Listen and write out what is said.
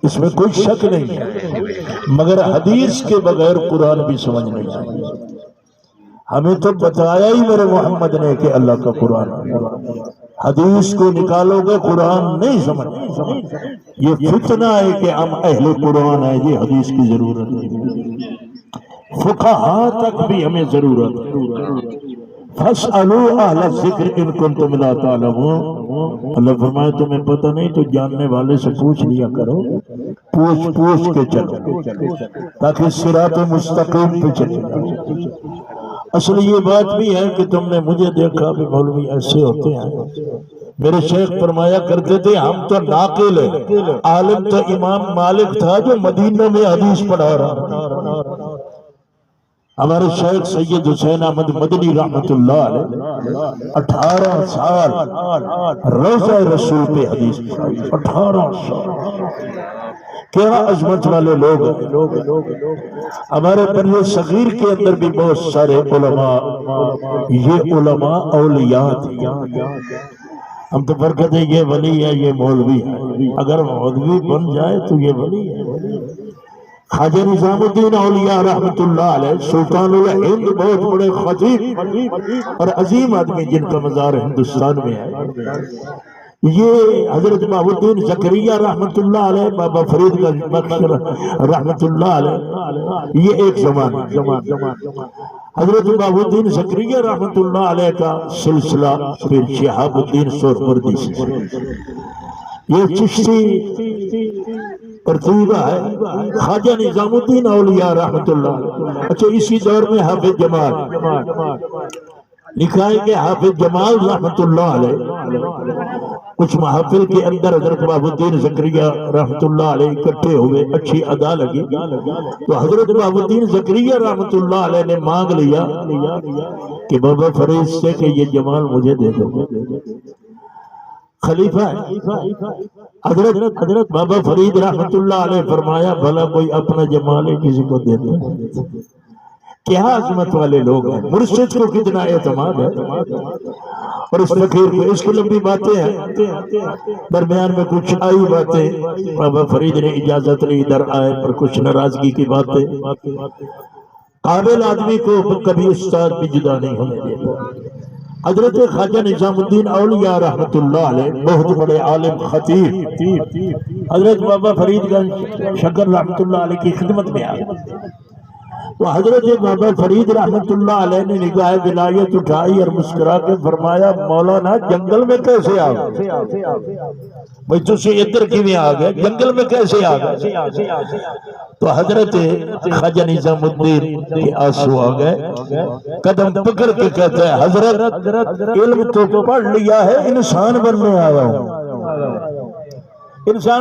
اس میں کوئی شک نہیں ہے، مگر حدیث کے بغیر قرآن بھی سمجھ نہیں آئے۔ ہمیں تو بتایا ہی میرے محمد نے کہ اللہ کا قرآن ہے، حدیث کو نکالو گے قرآن نہیں سمجھ۔ یہ فتنہ ہے کہ ہم اہل قرآن ہیں، یہ حدیث کی ضرورت ہے، فقہاء تک بھی ہمیں ضرورت ہے۔ فَاسْأَلُوا أَهْلَ الذِّكْرِ إِن كُنتُمْ لَا تَعْلَمُونَ۔ اللہ فرمائے تمہیں پتہ نہیں تو جاننے والے سے پوچھ لیا کرو، پوچھ کے چلو تاکہ صراط مستقیم پہ چلے۔ اصل یہ بات بھی ہے کہ تم نے مجھے دیکھا بھی مولوی ایسے ہوتے ہیں، میرے شیخ فرمایا کرتے تھے ہم تو ناقل ہیں، عالم تو امام مالک تھا جو مدینہ میں حدیث پڑھا رہا۔ ہمارے شیخ سید حسین احمد مدنی رحمت اللہ علیہ 18 سال روضہ رسول پہ حدیث پڑھائی، 18 سال۔ کیا عظمت والے لوگ ہیں۔ ہمارے بنی صغیر کے اندر بھی بہت سارے علماء، یہ علماء اولیاء تھے۔ ہم تو برکت ہے یہ ولی ہے یہ مولوی ہے، اگر مولوی بن جائے تو یہ ولی ہے۔ خواجہ نظام الدین اولیاء رحمت اللہ علیہ سلطان الہند، بہت بڑے خطیب اور عظیم آدمی جن کا مزار ہندوستان میں ہے۔ یہ حضرت باب الدین زکریا رحمت اللہ علیہ، بابا فرید بخش رحمت اللہ علیہ، یہ ایک زمان۔ حضرت باب الدین زکریا رحمت اللہ علیہ کا سلسلہ پھر شہاب الدین سہروردی سے، یہ چشتی ترتیبہ ہے۔ خواجہ نظام الدین اولیاء رحمت اللہ علیہ، اچھا اسی دور میں حافظ جمال لکھا ہے کہ حافظ جمال رحمت اللہ علیہ کچھ محافل کے اندر حضرت باب الدین زکریا رحمت اللہ علیہ اکٹھے ہوئے، اچھی ادا لگی تو حضرت باب الدین زکریا رحمت اللہ علیہ نے مانگ لیا کہ بابا فرید سے کہ یہ جمال مجھے دے دو، خلیفہ ہے۔ حضرت بابا فرید رحمت اللہ علیہ فرمایا بھلا کوئی اپنا جمال کسی کو دیتا ہے؟ کیا عظمت والے لوگ ہیں، مرشد کو کتنا اعتماد ہے، اور اس فقیر کو۔ اس کی لمبی باتیں ہیں، درمیان میں کچھ آئی باتیں، بابا فرید نے اجازت لی ادھر آئے، پر کچھ ناراضگی کی باتیں۔ قابل آدمی کو کبھی استاد بھی جدا نہیں ہونے دیتا۔ حضرت خواجہ نظام الدین اولیاء رحمت اللہ علیہ بہت بڑے عالم خطیب حضرت بابا فرید گنج شکر رحمت اللہ علیہ کی خدمت میں آئے تو حضرت بابا فرید رحمت اللہ علیہ نے نگاہ ولایت اٹھائی اور مسکرا کے فرمایا مولانا جنگل میں کیسے آ گئے؟ بھئی تسی ادھر کی میں آ گئے، جنگل میں کیسے آ گئے؟ تو حضرت خواجہ نظام الدین کے آنسو آ گئے، قدم پکڑ کے کہتا ہے حضرت علم تو پڑھ لیا ہے، انسان بننے آیا ہوں۔ انسان